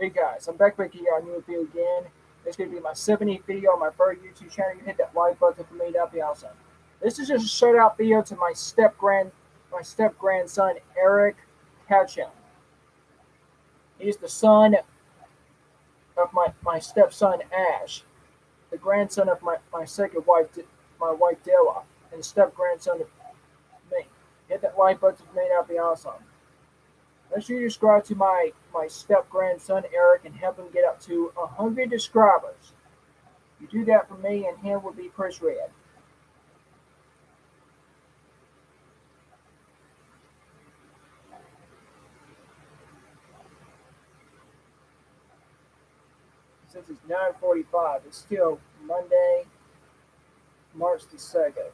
Hey guys, I'm back here on a new video again. This is going to be my 70th video on my first YouTube channel. You hit that like button for me, that'd be awesome. This is just a shout out video to my step grandson Eric Ketchum. He's the son of my stepson Ash, the grandson of my second wife, my wife Della, and the step grandson of me. Hit that like button for me, that'd be awesome. Make sure you subscribe to my step grandson Eric and help him get up to 100 subscribers. You do that for me and him will be appreciated. Since it's 9:45, it's still Monday, March the 2nd.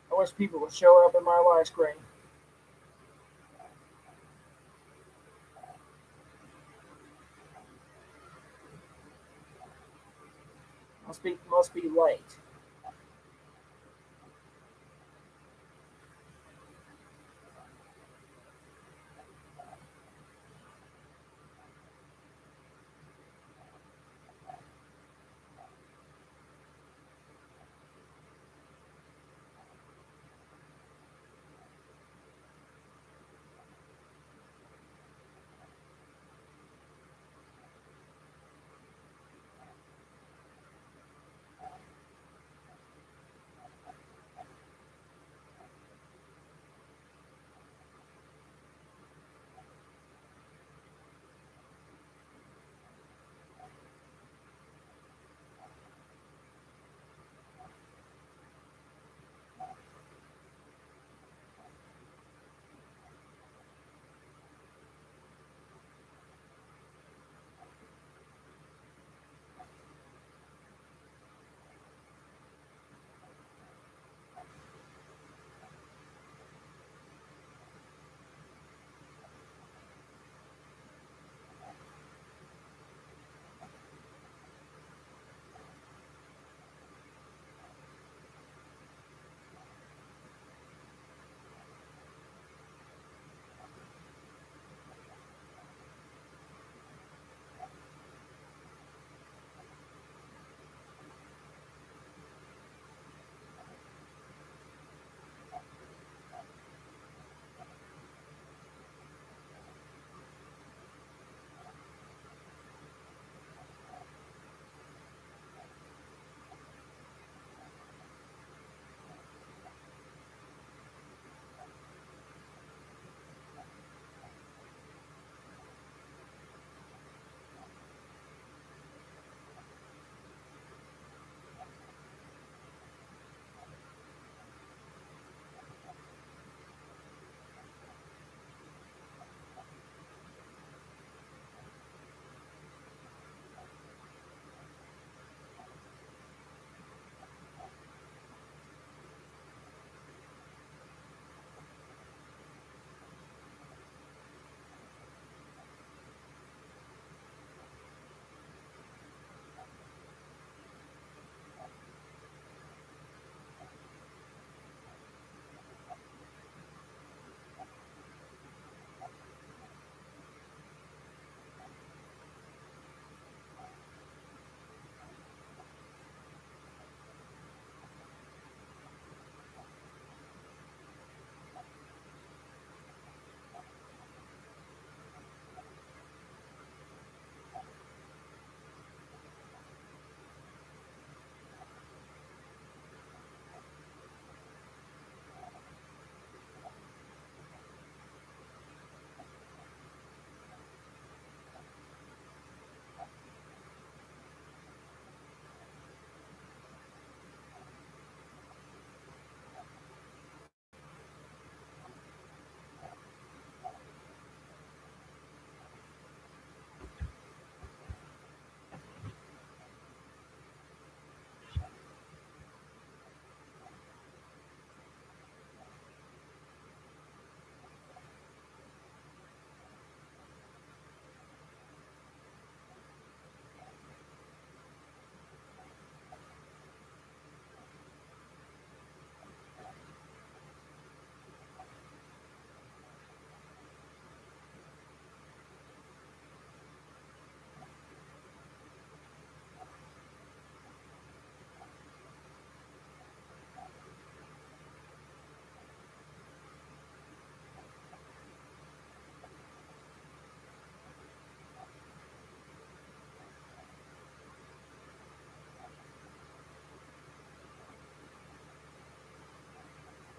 I wish people would show up in my live screen. Must be late.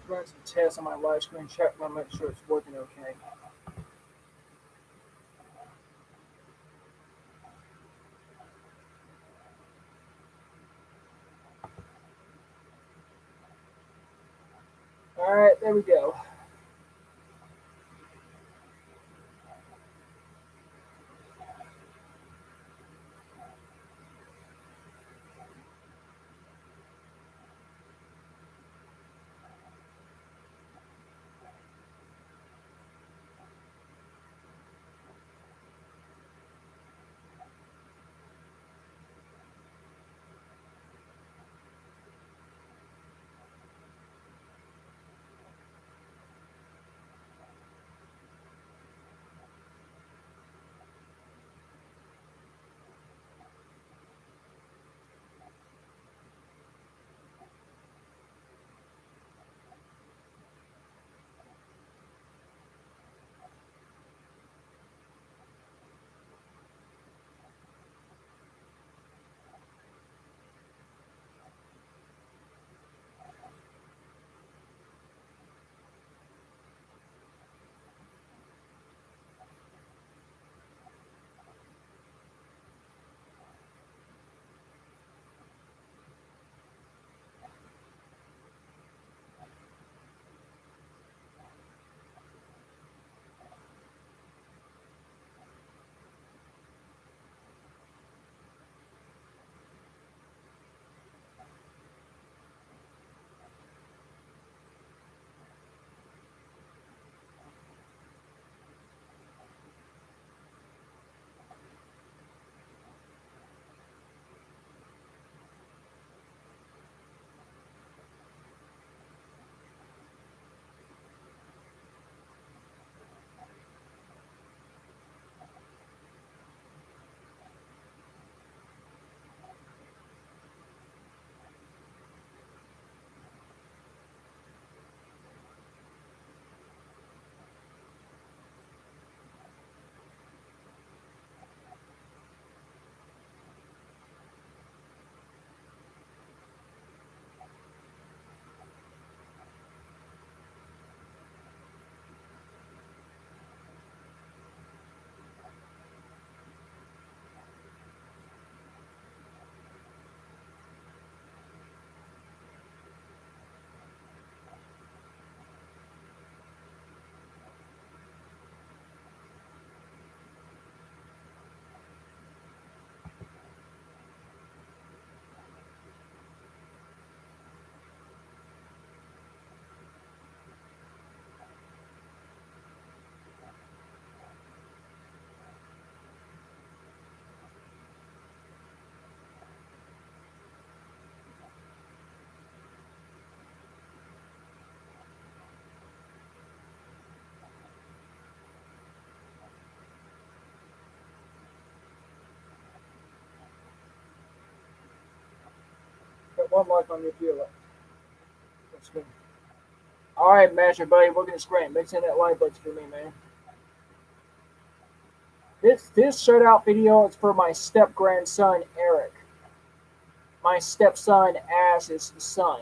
Run some tests on my live screen, check, and make sure it's working okay. All right, there we go. Got one like on your video. That's good. All right, Master Buddy, we're gonna scram. Mix in that like button for me, man. This shout out video is for my step grandson Eric. My stepson Ash is the son.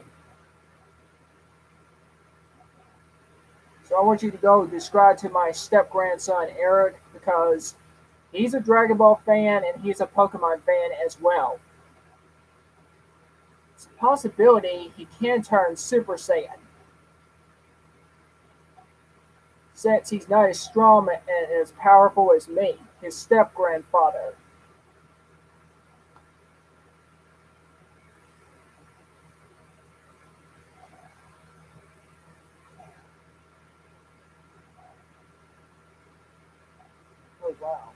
So I want you to go describe to my step grandson Eric because he's a Dragon Ball fan and he's a Pokemon fan as well. It's a possibility he can turn Super Saiyan since he's not as strong and as powerful as me, his step grandfather. Oh wow.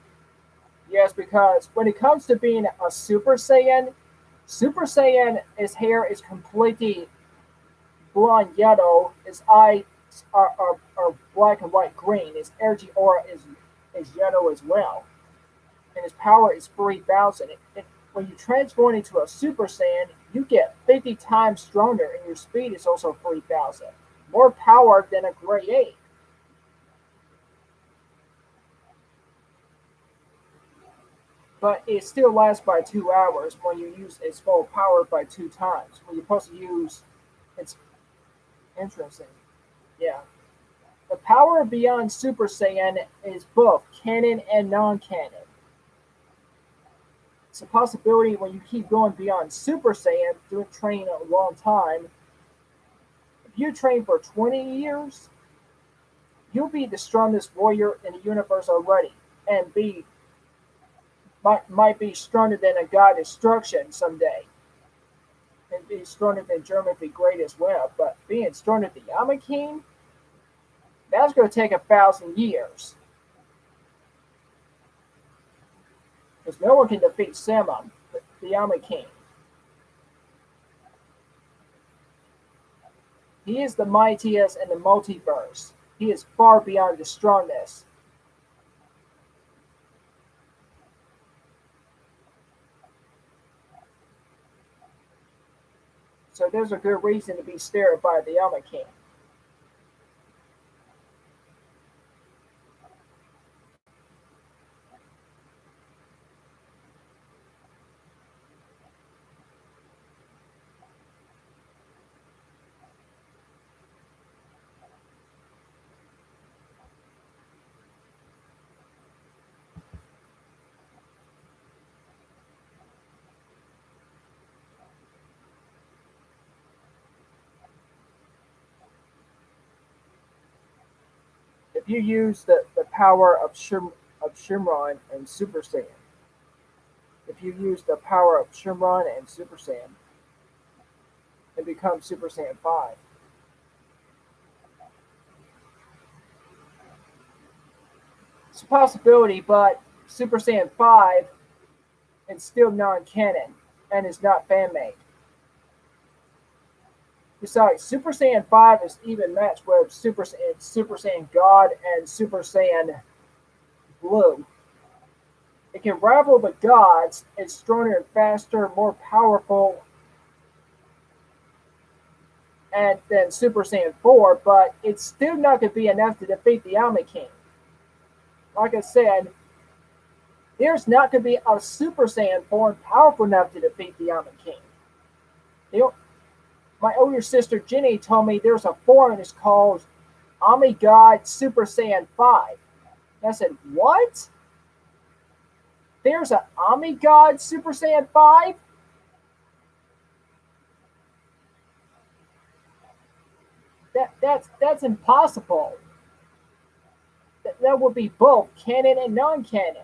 Yes, because when it comes to being a Super Saiyan, his hair is completely blonde yellow. His eyes are black and white green. His energy aura is yellow as well. And his power is 3,000. When you transform into a Super Saiyan, you get 50 times stronger, and your speed is also 3,000. More power than a Grade 8. But it still lasts by 2 hours when you use its full power by two times. When you're supposed to use its Interesting. Yeah. The power beyond Super Saiyan is both canon and non-canon. It's a possibility when you keep going beyond Super Saiyan, doing training a long time. If you train for 20 years, you'll be the strongest warrior in the universe already, and be might be stronger than a god destruction someday, and be stronger than German the Great as well. But being stronger than the Yama King, that's going to take 1,000 years, because no one can defeat Samum, the Yama King. He is the mightiest in the multiverse. He is far beyond the strongest. So there's a good reason to be scared by the Yama King. If you use the power of Shimron and Super Saiyan, if you use the power of Shimron and Super Saiyan, and become Super Saiyan 5. It's a possibility, but Super Saiyan 5 is still non canon and is not fan made. Besides, Super Saiyan 5 is even matched with Super Saiyan God and Super Saiyan Blue. It can rival the gods. It's stronger and faster, more powerful and than Super Saiyan 4, but it's still not going to be enough to defeat the Yama King. Like I said, there's not going to be a Super Saiyan form powerful enough to defeat the Yama King. The, my older sister Jenny told me there's a form that's called Ami God Super Saiyan 5. And I said, what? There's an Ami God Super Saiyan 5? That's impossible. That would be both canon and non-canon.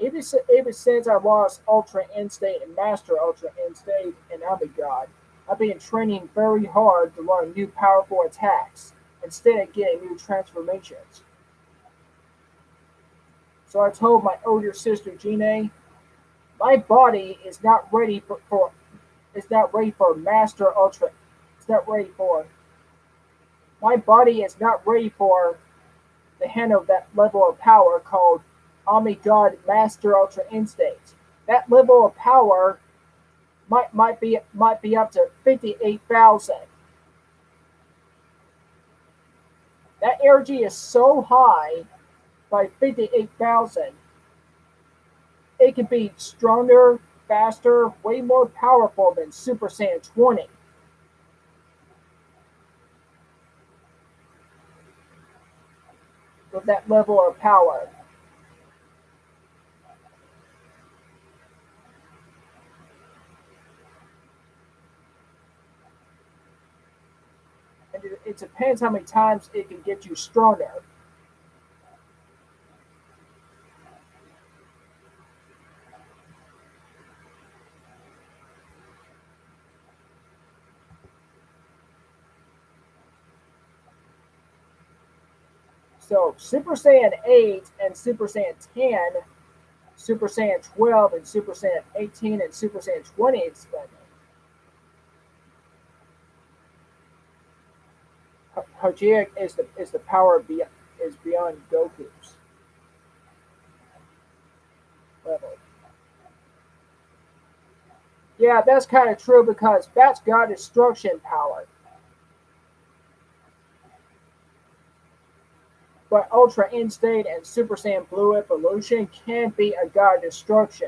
Ever since I lost Ultra Instinct and Master Ultra Instinct and Ami God, I've been training very hard to learn new powerful attacks instead of getting new transformations. So I told my older sister Gina, my body is not ready for is not ready for Master Ultra. It's not ready for my body is not ready for the handle of that level of power called Omni God Master Ultra Instinct. That level of power might be up to 58,000. That energy is so high by 58,000. It can be stronger, faster, way more powerful than Super Saiyan 20. With that level of power. And it depends how many times it can get you stronger. So Super Saiyan 8 and Super Saiyan 10, Super Saiyan 12 and Super Saiyan 18 and Super Saiyan 20 expanded. Hajiek is the power is beyond Goku's level. Yeah, that's kind of true because that's got destruction power. but Ultra Instinct and Super Saiyan Blue Evolution can be a god of destruction.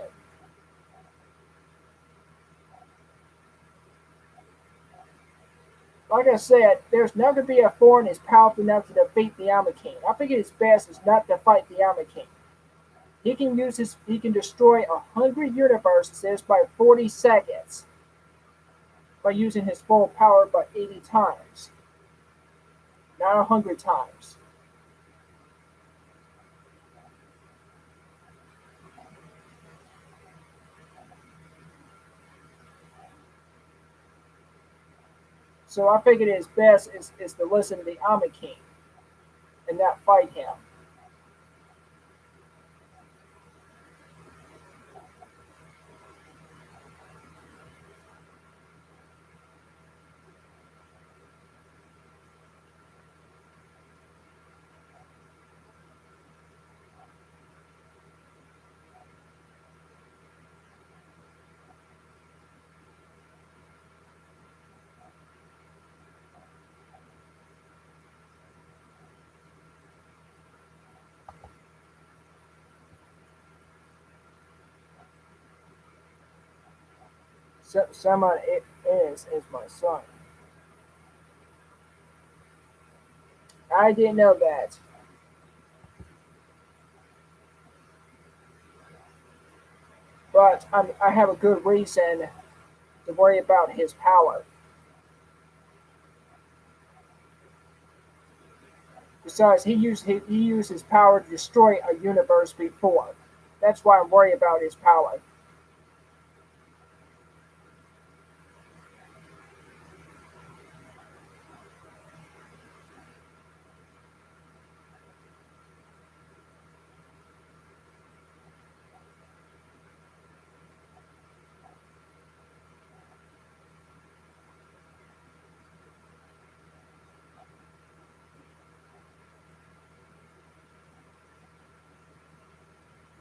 Like I said, there's never be a foreign as powerful enough to defeat the Alma King. I think his best is not to fight the Alma King. He can destroy 100 universes by 40 seconds by using his full power by 80 times, not 100 times. So I figured his best is to listen to the Alma King and not fight him. Someone it is my son. I didn't know that, but I have a good reason to worry about his power. Besides, he used his power to destroy a universe before. That's why I'm worried about his power.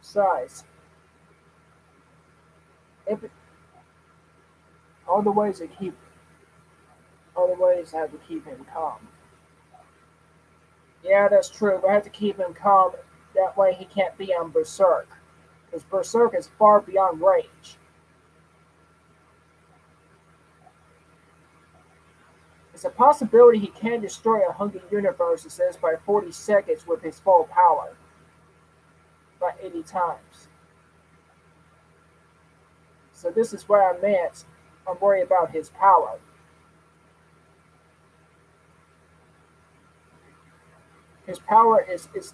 Besides, if it, all the ways to keep all the ways have to keep him calm. Yeah, that's true. But I have to keep him calm. That way he can't be on Berserk. Because Berserk is far beyond rage. It's a possibility he can destroy 100 universes by 40 seconds with his full power. By 80 times. So this is where I'm at. I'm worried about his power. His power is it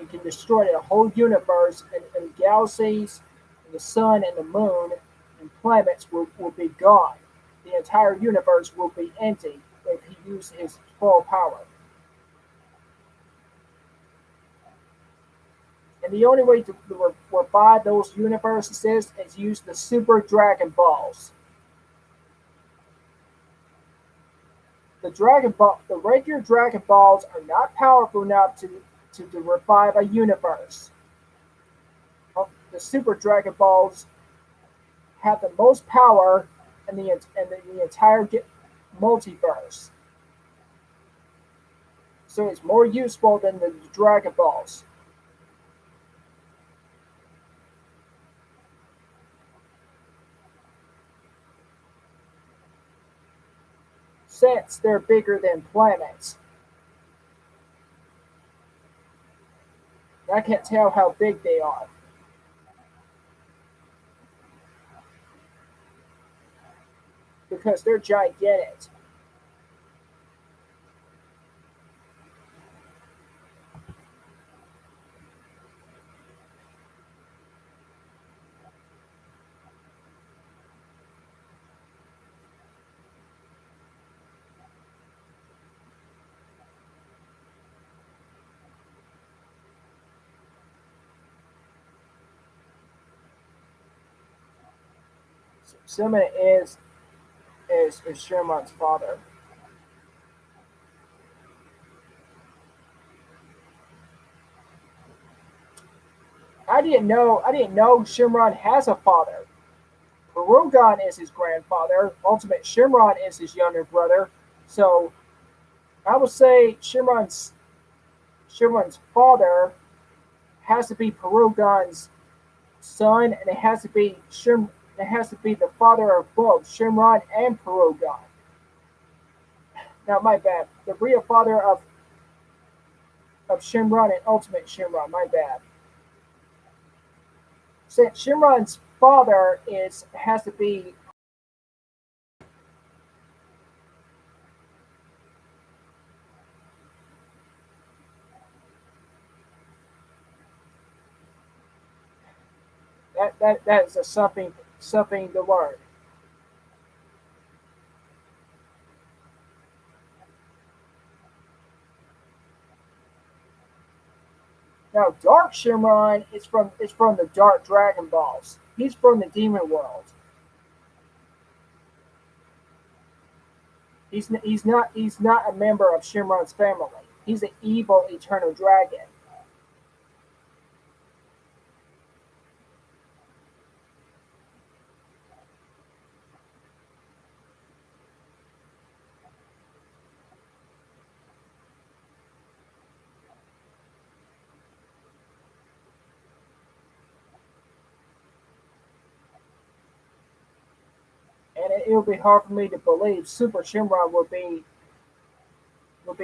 can destroy the whole universe and galaxies, and the sun and the moon and planets will be gone. The entire universe will be empty if he uses his full power. And the only way to revive those universes is use the Super Dragon Balls. The regular Dragon Balls are not powerful enough to revive a universe. The Super Dragon Balls have the most power in the entire multiverse. So it's more useful than the Dragon Balls. Since they're bigger than planets. I can't tell how big they are because they're gigantic. Simon is Sherman's father. I didn't know Shimron has a father. Barugan is his grandfather. Ultimate Shimron is his younger brother. So I would say Shimron's father has to be Perugon's son, and it has to be It has to be the father of both Shimron and Perugon. Now, my bad. The real father of Shimron and Ultimate Shimron. My bad. Since Shimron's father is has to be that is a something to learn. Now, Dark Shimron is from the Dark Dragon Balls. He's from the Demon World. He's not a member of Shimron's family. He's an evil eternal dragon. And it will be hard for me to believe Super Shimron will be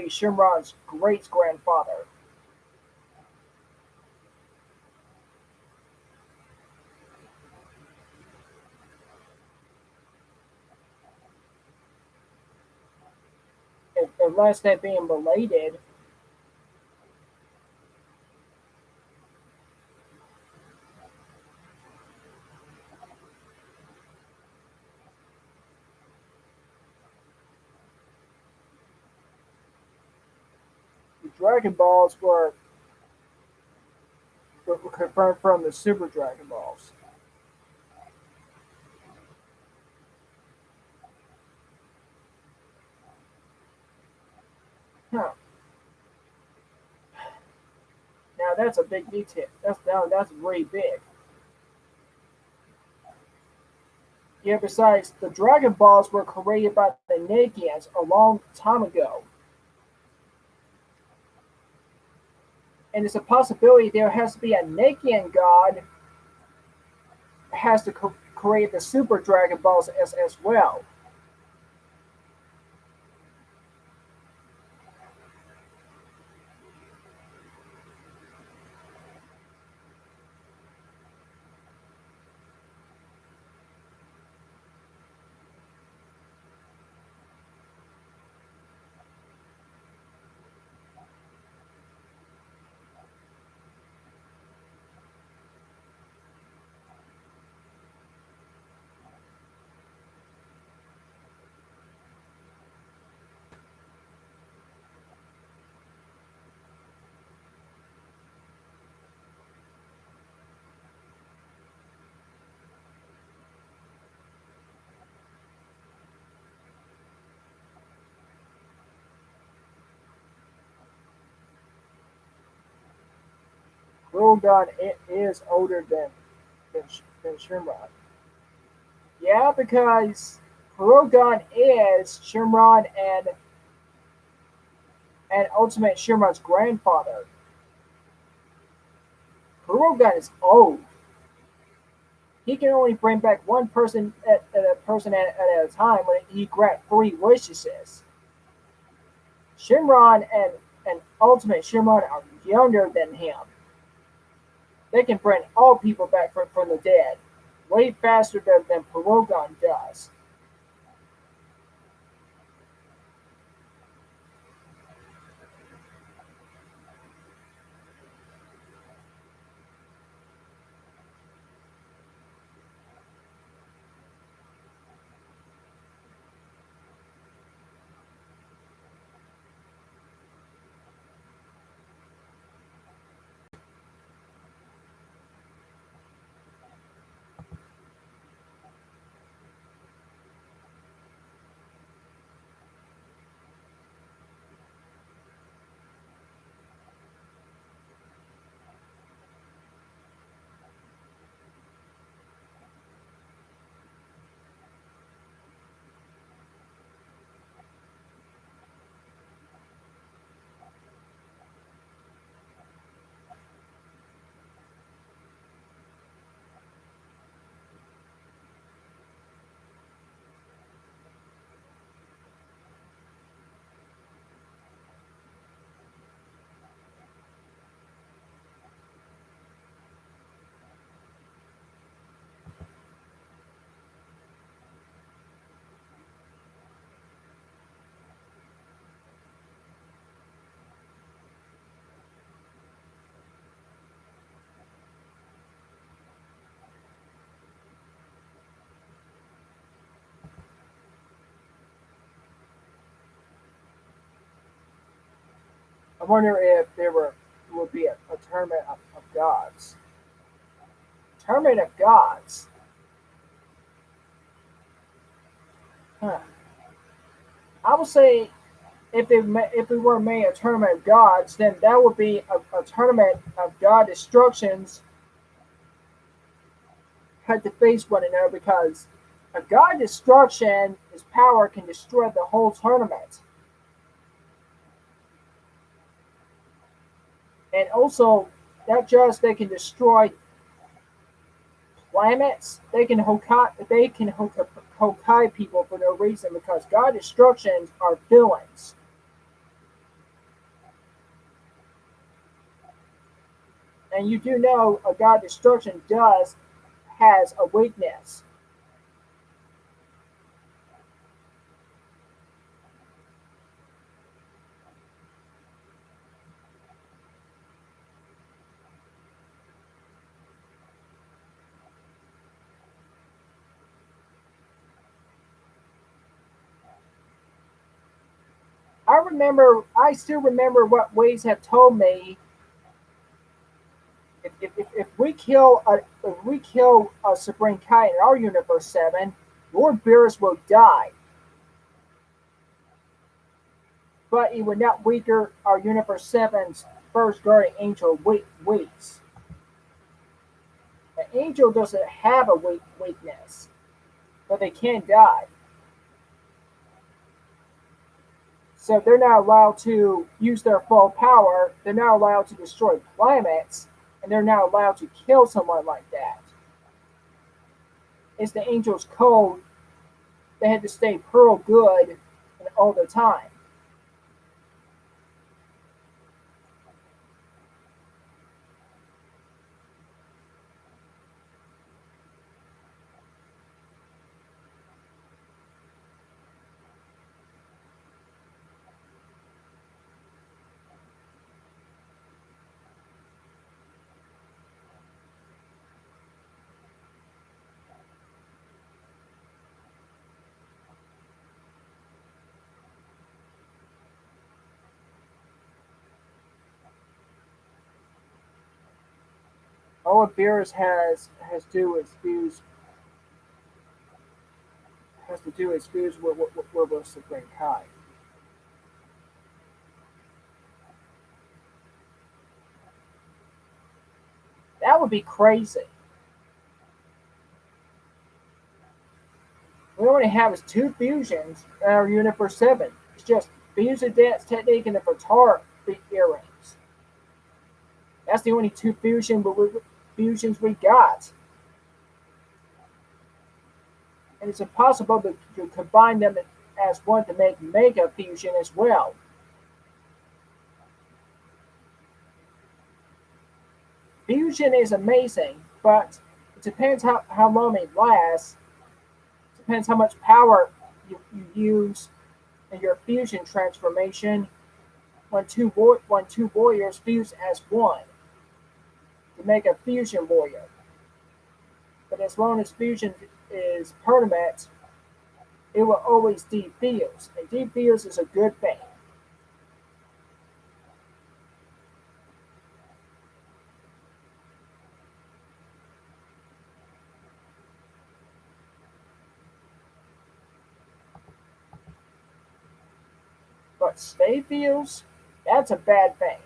Shimron's great grandfather. Unless they're being related, the Dragon Balls were confirmed from the Super Dragon Balls. Huh. Now that's a big detail. That's really big. Yeah, besides, the Dragon Balls were created by the Nagians a long time ago. And it's a possibility there has to be a Nagian god has to create the Super Dragon Balls as well. Gul'dan is older than Shimron. Yeah, because Kurogan is Shimron and Ultimate Shimron's grandfather. Kurogan is old. He can only bring back one person at a time when he grant three wishes. Shimron and Ultimate Shimron are younger than him. They can bring all people back from the dead way faster than Kurogan does. I wonder if there would be a tournament of gods. Tournament of gods. Huh. I would say if we were made a tournament of gods, then that would be a tournament of god destructions had to face one another because a god destruction, his power can destroy the whole tournament. And also, not just they can destroy planets, they can Hokai people for no reason because god destructions are villains. And you do know a god destruction does has a weakness. I still remember what Ways have told me. If we kill a Supreme Kai in our Universe 7, Lord Beerus will die, but it would not weaken our Universe 7's first guardian angel weeks. An angel doesn't have a weakness, but they can die. So they're not allowed to use their full power. They're not allowed to destroy planets, and they're not allowed to kill someone like that. It's the angel's code. They had to stay pearl good all the time. All Beerus has to do is fuse has to do is fuse with Supreme Kai. That would be crazy. We only have is two fusions in our Universe 7. It's just fusion dance technique and the Vitar earrings. That's the only two fusions we got. And it's impossible to combine them as one to make Mega Fusion as well. Fusion is amazing, but it depends how long it lasts. It depends how much power you use in your fusion transformation when two warriors fuse as one to make a fusion warrior. But as long as fusion is permanent, it will always defuse. And defuse is a good thing. But stay fuse, that's a bad thing.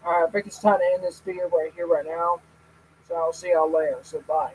Alright, I think it's time to end this video right here, right now. So I'll see y'all later. So bye.